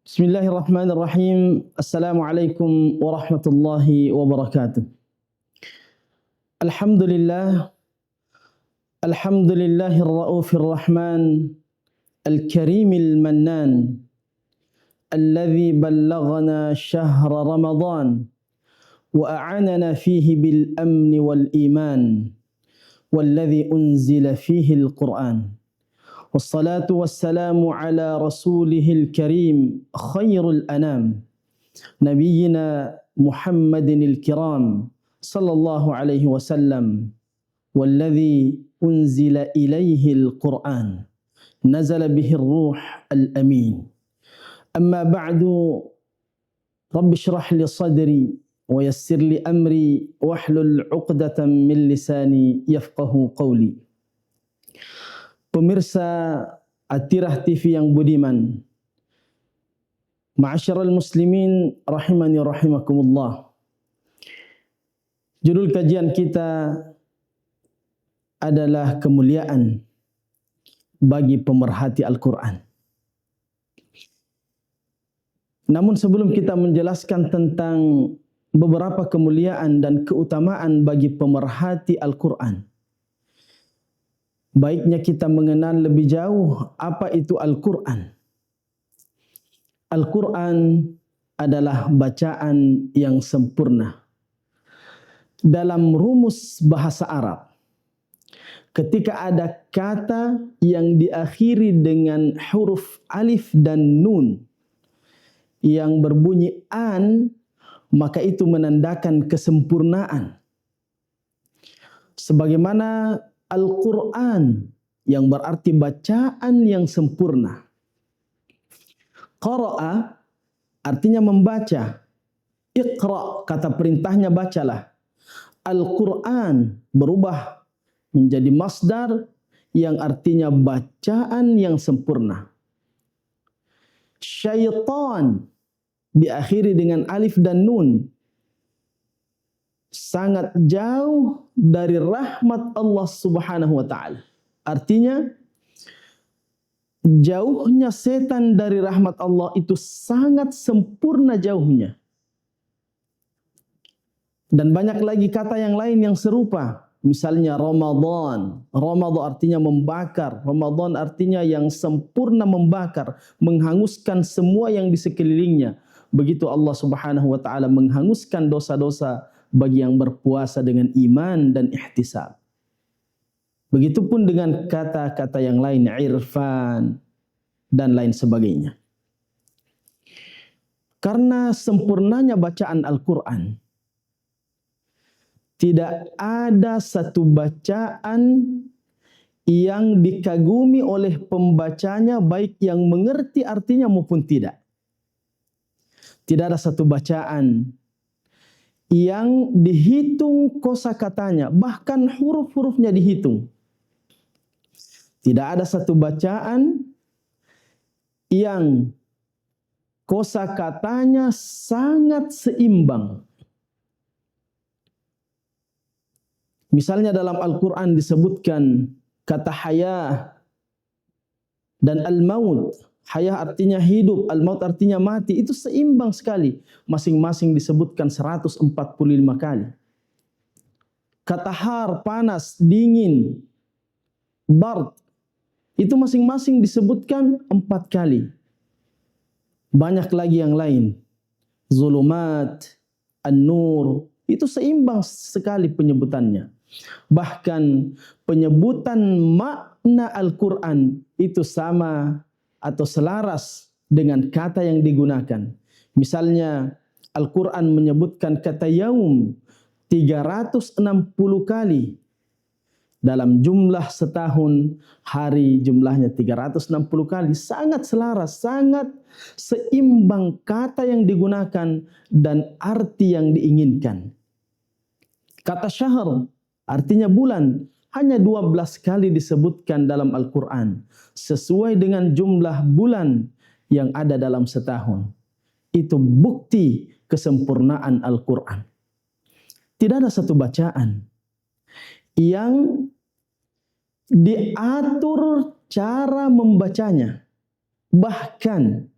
Bismillahirrahmanirrahim. Assalamualaikum warahmatullahi wabarakatuh. Alhamdulillah. Alhamdulillahir raufir rahman. Al-karimil mannan. Alladhi ballaghana syahra Ramadan wa a'anana fihi bil amni wal iman. Walladhi unzila fihi al-Qur'an. والصلاة والسلام على رسوله الكريم خير الأنام نبينا محمد الكرام صلى الله عليه وسلم والذي أنزل إليه القرآن نزل به الروح الأمين أما بعد رب اشرح لي صدري ويسر لي أمري واحلل عقدة من لساني يفقه قولي. Pemirsa Atirah TV yang budiman, ma'asyiral muslimin rahimani rahimakumullah. Judul kajian kita adalah kemuliaan bagi pemerhati Al-Quran. Namun sebelum kita menjelaskan tentang beberapa kemuliaan dan keutamaan bagi pemerhati Al-Quran, baiknya kita mengenal lebih jauh apa itu Al-Quran. Al-Quran adalah bacaan yang sempurna. Dalam rumus bahasa Arab, ketika ada kata yang diakhiri dengan huruf alif dan nun yang berbunyi an, maka itu menandakan kesempurnaan. Sebagaimana Al-Quran yang berarti bacaan yang sempurna. Qara'a artinya membaca. Iqra kata perintahnya bacalah. Al-Quran berubah menjadi masdar yang artinya bacaan yang sempurna. Syaitan diakhiri dengan alif dan nun, sangat jauh dari rahmat Allah Subhanahu wa taala. Artinya jauhnya setan dari rahmat Allah itu sangat sempurna jauhnya. Dan banyak lagi kata yang lain yang serupa. Misalnya Ramadan. Ramadan artinya membakar. Ramadan artinya yang sempurna membakar, menghanguskan semua yang di sekelilingnya. Begitu Allah Subhanahu wa taala menghanguskan dosa-dosa bagi yang berpuasa dengan iman dan ihtisab. Begitupun dengan kata-kata yang lain, irfan dan lain sebagainya. Karena sempurnanya bacaan Al-Quran, tidak ada satu bacaan yang dikagumi oleh pembacanya, baik yang mengerti artinya maupun tidak. Tidak ada satu bacaan yang dihitung kosakatanya, bahkan huruf-hurufnya dihitung. Tidak ada satu bacaan yang kosakatanya sangat seimbang. Misalnya dalam Al-Quran disebutkan kata haya dan al-maut. Hayah artinya hidup, al-maut artinya mati. Itu seimbang sekali. Masing-masing disebutkan 145 kali. Kata har, panas, dingin, bard, itu masing-masing disebutkan 4 kali. Banyak lagi yang lain. Zulumat, an-nur, itu seimbang sekali penyebutannya. Bahkan penyebutan makna Al-Quran itu sama atau selaras dengan kata yang digunakan. Misalnya Al-Quran menyebutkan kata yaum 360 kali. Dalam jumlah setahun, hari jumlahnya 360 kali. Sangat selaras, sangat seimbang kata yang digunakan dan arti yang diinginkan. Kata syahr artinya bulan, hanya 12 kali disebutkan dalam Al-Quran, sesuai dengan jumlah bulan yang ada dalam setahun. Itu bukti kesempurnaan Al-Quran. Tidak ada satu bacaan yang diatur cara membacanya. Bahkan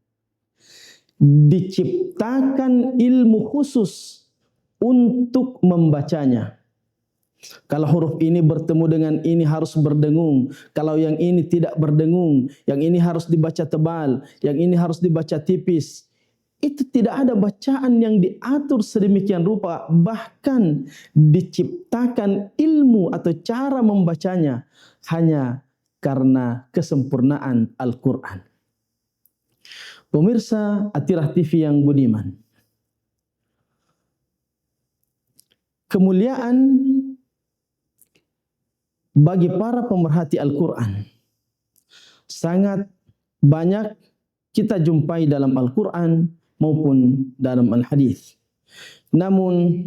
diciptakan ilmu khusus untuk membacanya. Kalau huruf ini bertemu dengan ini harus berdengung. Kalau yang ini tidak berdengung, yang ini harus dibaca tebal, yang ini harus dibaca tipis. Itu tidak ada bacaan yang diatur sedemikian rupa. Bahkan diciptakan ilmu atau cara membacanya hanya karena kesempurnaan Al-Quran. Pemirsa Atirah TV yang budiman, kemuliaan bagi para pemerhati Al-Quran sangat banyak kita jumpai dalam Al-Quran maupun dalam Al-Hadis. Namun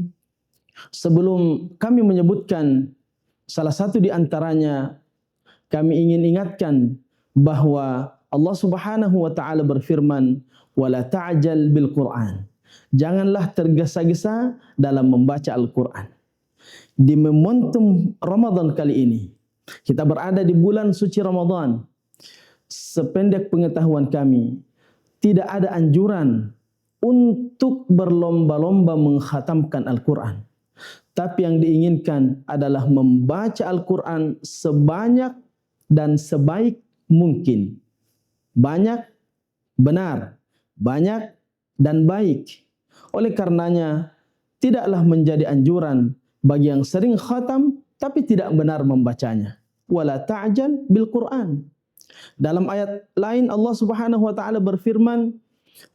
sebelum kami menyebutkan salah satu di antaranya, kami ingin ingatkan bahwa Allah Subhanahu wa taala berfirman, "Wala ta'jal bil Qur'an." Janganlah tergesa-gesa dalam membaca Al-Qur'an. Di momentum Ramadan kali ini, kita berada di bulan suci Ramadan. Sependek pengetahuan kami, tidak ada anjuran untuk berlomba-lomba mengkhatamkan Al-Qur'an. Tapi yang diinginkan adalah membaca Al-Qur'an sebanyak dan sebaik mungkin. Banyak, benar, banyak, dan baik. Oleh karenanya, tidaklah menjadi anjuran bagi yang sering khatam, tapi tidak benar membacanya. Wala ta'jal bil Qur'an. Dalam ayat lain Allah Subhanahu wa taala berfirman,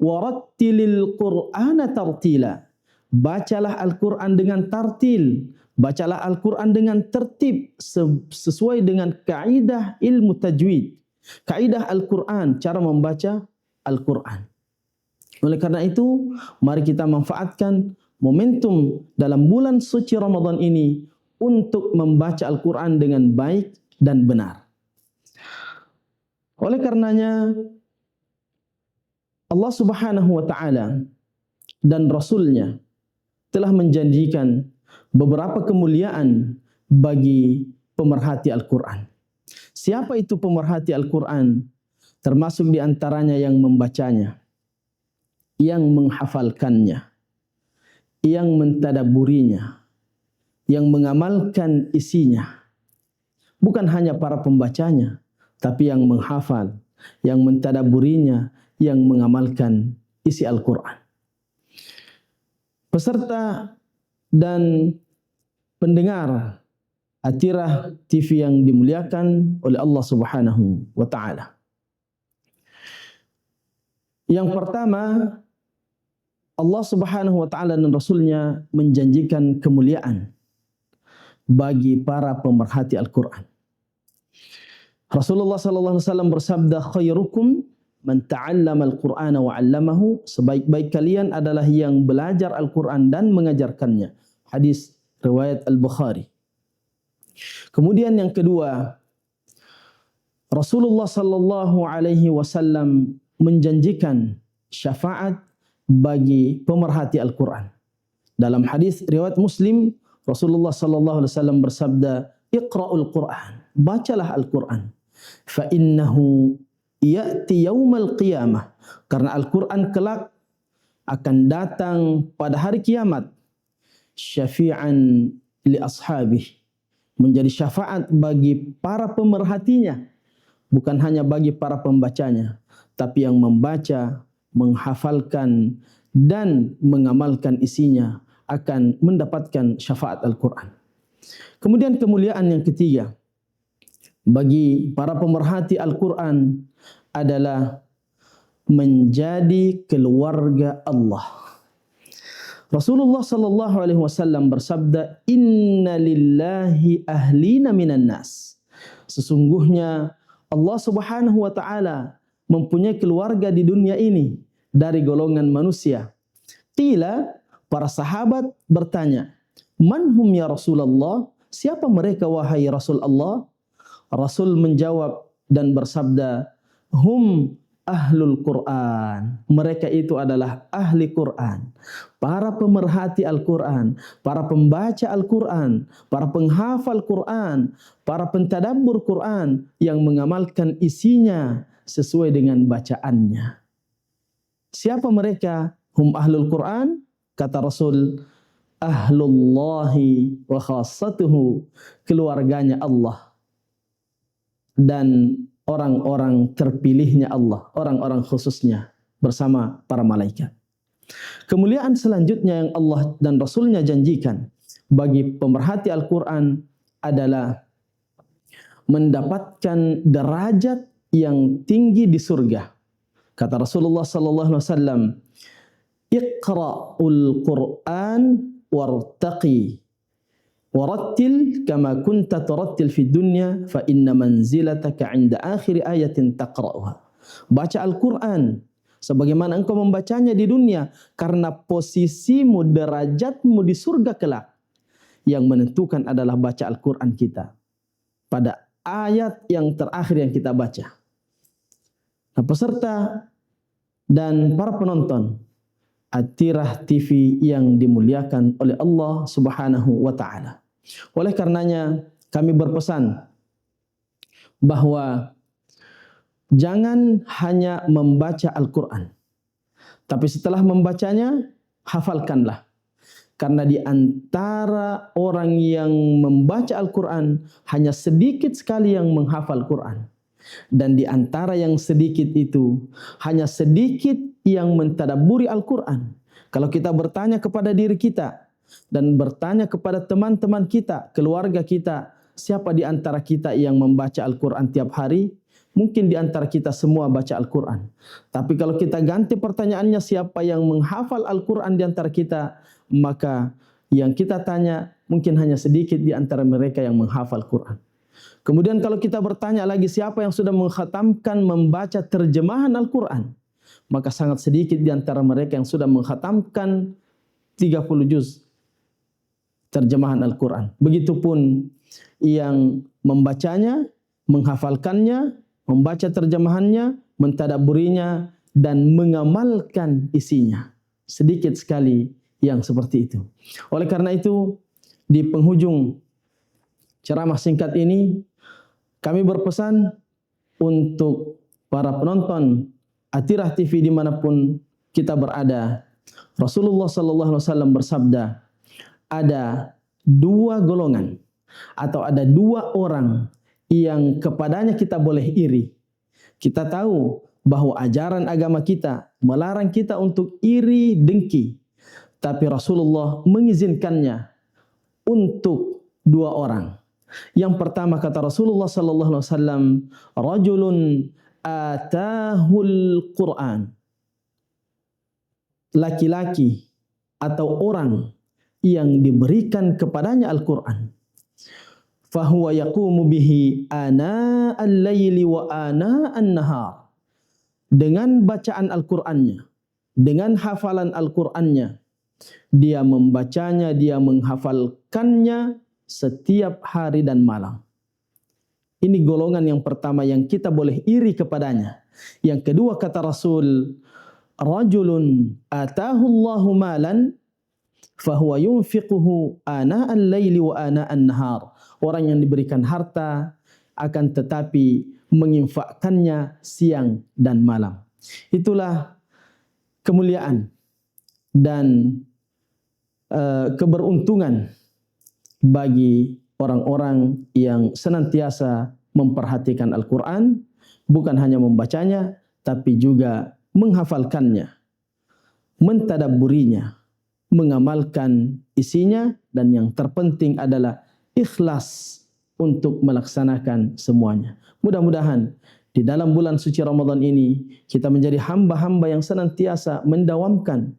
"Warattilil Qur'ana tartila." Bacalah Al-Qur'an dengan tartil. Bacalah Al-Qur'an dengan tertib sesuai dengan kaidah ilmu tajwid. Kaidah Al-Quran, cara membaca Al-Quran. Oleh karena itu, mari kita manfaatkan momentum dalam bulan suci Ramadan ini untuk membaca Al-Quran dengan baik dan benar. Oleh karenanya, Allah Subhanahu wa taala dan Rasul-Nya telah menjanjikan beberapa kemuliaan bagi pemerhati Al-Quran. Siapa itu pemerhati Al-Quran? Termasuk di antaranya yang membacanya, yang menghafalkannya, yang mentadabburinya, yang mengamalkan isinya. Bukan hanya para pembacanya, tapi yang menghafal, yang mentadabburinya, yang mengamalkan isi Al-Quran. Peserta dan pendengar Atirah TV yang dimuliakan oleh Allah Subhanahu wa taala. Yang pertama, Allah Subhanahu wa taala dan Rasul-Nya menjanjikan kemuliaan bagi para pemerhati Al-Qur'an. Rasulullah sallallahu alaihi wasallam bersabda, "Khairukum man ta'allama al-Qur'ana wa 'allamahu." Sebaik-baik kalian adalah yang belajar Al-Qur'an dan mengajarkannya. Hadis riwayat Al-Bukhari. Kemudian yang kedua, Rasulullah sallallahu alaihi wasallam menjanjikan syafaat bagi pemerhati Al-Qur'an. Dalam hadis riwayat Muslim, Rasulullah sallallahu alaihi wasallam bersabda, "Iqra'ul Qur'an." Bacalah Al-Qur'an. Fa innahu ya'ti yaumal qiyamah. Karena Al-Qur'an kelak akan datang pada hari kiamat. Syafi'an li ashabih. Menjadi syafaat bagi para pemerhatinya, bukan hanya bagi para pembacanya, tapi yang membaca, menghafalkan, dan mengamalkan isinya akan mendapatkan syafaat Al-Quran. Kemudian kemuliaan yang ketiga bagi para pemerhati Al-Quran adalah menjadi keluarga Allah. Rasulullah sallallahu alaihi wasallam bersabda, "Inna lillahi ahlina minan nas." Sesungguhnya Allah Subhanahu wa taala mempunyai keluarga di dunia ini dari golongan manusia. Qila, para sahabat bertanya, "Man hum ya Rasulullah?" Siapa mereka wahai Rasul Allah? Rasul menjawab dan bersabda, "Hum ahlul Quran." Mereka itu adalah ahli Quran, para pemerhati Al-Quran, para pembaca Al-Quran, para penghafal Quran, para pentadabbur Quran yang mengamalkan isinya sesuai dengan bacaannya. Siapa mereka? Hum ahlul Quran, kata Rasul, ahlullahi wa khassatuhu, keluarganya Allah dan orang-orang terpilihnya Allah, orang-orang khususnya bersama para malaikat. Kemuliaan selanjutnya yang Allah dan Rasulnya janjikan bagi pemerhati Al-Quran adalah mendapatkan derajat yang tinggi di surga. Kata Rasulullah sallallahu alaihi wasallam, "Iqra'ul Qur'an wartaqi warattil kama kunta turattil fid dunya fa inna manzilataka 'inda akhir ayatin taqra'uha." Baca Al-Qur'an sebagaimana engkau membacanya di dunia, karena posisimu, derajatmu di surga kelak yang menentukan adalah baca Al-Qur'an kita pada ayat yang terakhir yang kita baca. Nah, peserta dan para penonton At-Tirah TV yang dimuliakan oleh Allah Subhanahu wa taala. Oleh karenanya kami berpesan bahwa jangan hanya membaca Al-Qur'an, tapi setelah membacanya hafalkanlah. Karena di antara orang yang membaca Al-Qur'an hanya sedikit sekali yang menghafal Qur'an. Dan di antara yang sedikit itu, hanya sedikit yang mentadabburi Al-Quran. Kalau kita bertanya kepada diri kita, dan bertanya kepada teman-teman kita, keluarga kita, siapa di antara kita yang membaca Al-Quran tiap hari? Mungkin di antara kita semua baca Al-Quran. Tapi kalau kita ganti pertanyaannya, siapa yang menghafal Al-Quran di antara kita? Maka yang kita tanya, mungkin hanya sedikit di antara mereka yang menghafal Quran. Kemudian kalau kita bertanya lagi, siapa yang sudah mengkhatamkan membaca terjemahan Al-Quran? Maka sangat sedikit di antara mereka yang sudah mengkhatamkan 30 juz terjemahan Al-Quran. Begitupun yang membacanya, menghafalkannya, membaca terjemahannya, mentadabburinya, dan mengamalkan isinya. Sedikit sekali yang seperti itu. Oleh karena itu, di penghujung ceramah singkat ini, kami berpesan untuk para penonton At-Tirah TV dimanapun kita berada. Rasulullah sallallahu alaihi wasallam bersabda, ada dua golongan atau ada dua orang yang kepadanya kita boleh iri. Kita tahu bahwa ajaran agama kita melarang kita untuk iri dengki, tapi Rasulullah mengizinkannya untuk dua orang. Yang pertama kata Rasulullah sallallahu alaihi wasallam, rajulun atahul Quran. Laki-laki atau orang yang diberikan kepadanya Al-Quran. Fahuwa yaqumu bihi ana al-laili wa ana an-nahar. Dengan bacaan Al-Qur'annya, dengan hafalan Al-Qur'annya, dia membacanya, dia menghafalkannya setiap hari dan malam. Ini golongan yang pertama yang kita boleh iri kepadanya. Yang kedua kata Rasul, rajulun atahu Allahu malan fahuwa yunfiquhu ana al-laili wa ana an-nahar. Orang yang diberikan harta akan tetapi menginfakkannya siang dan malam. Itulah kemuliaan dan keberuntungan bagi orang-orang yang senantiasa memperhatikan Al-Quran, bukan hanya membacanya, tapi juga menghafalkannya, mentadabburinya, mengamalkan isinya, dan yang terpenting adalah ikhlas untuk melaksanakan semuanya. Mudah-mudahan di dalam bulan suci Ramadan ini kita menjadi hamba-hamba yang senantiasa mendawamkan,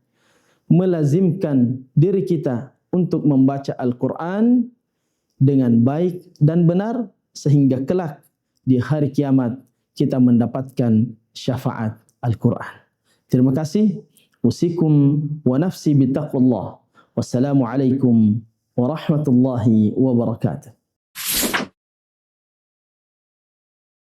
melazimkan diri kita untuk membaca Al-Quran dengan baik dan benar, sehingga kelak di hari kiamat kita mendapatkan syafaat Al-Quran. Terima kasih. Usikum wa nafsi bitaqwallah. Wassalamualaikum warahmatullahi wabarakatuh.